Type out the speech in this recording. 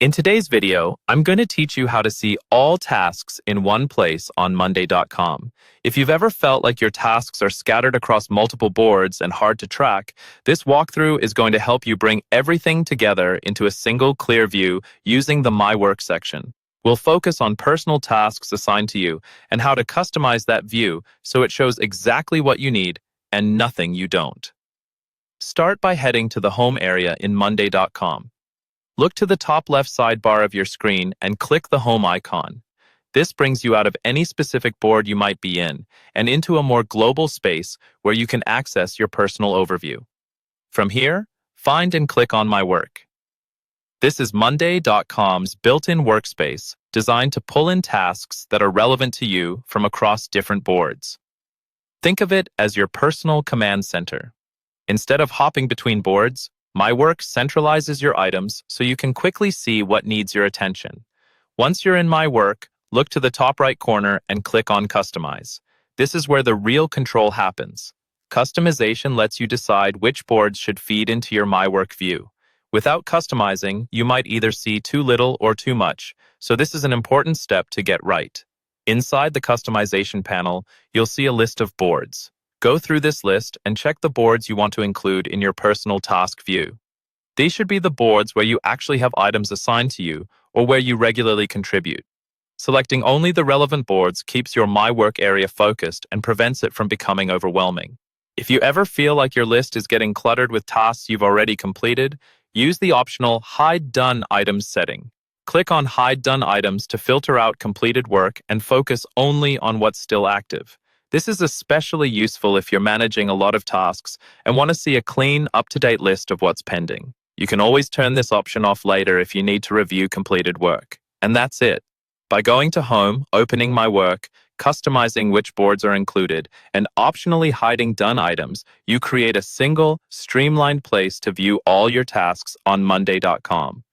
In today's video, I'm going to teach you how to see all tasks in one place on Monday.com. If you've ever felt like your tasks are scattered across multiple boards and hard to track, this walkthrough is going to help you bring everything together into a single clear view using the My Work section. We'll focus on personal tasks assigned to you and how to customize that view so it shows exactly what you need and nothing you don't. Start by heading to the home area in Monday.com. Look to the top left sidebar of your screen and click the home icon. This brings you out of any specific board you might be in and into a more global space where you can access your personal overview. From here, find and click on My Work. This is Monday.com's built-in workspace designed to pull in tasks that are relevant to you from across different boards. Think of it as your personal command center. Instead of hopping between boards, My Work centralizes your items so you can quickly see what needs your attention. Once you're in My Work, look to the top right corner and click on Customize. This is where the real control happens. Customization lets you decide which boards should feed into your My Work view. Without customizing, you might either see too little or too much, so this is an important step to get right. Inside the customization panel, you'll see a list of boards. Go through this list and check the boards you want to include in your personal task view. These should be the boards where you actually have items assigned to you or where you regularly contribute. Selecting only the relevant boards keeps your My Work area focused and prevents it from becoming overwhelming. If you ever feel like your list is getting cluttered with tasks you've already completed, use the optional Hide Done Items setting. Click on Hide Done Items to filter out completed work and focus only on what's still active. This is especially useful if you're managing a lot of tasks and want to see a clean, up-to-date list of what's pending. You can always turn this option off later if you need to review completed work. And that's it. By going to Home, opening My Work, customizing which boards are included, and optionally hiding done items, you create a single, streamlined place to view all your tasks on Monday.com.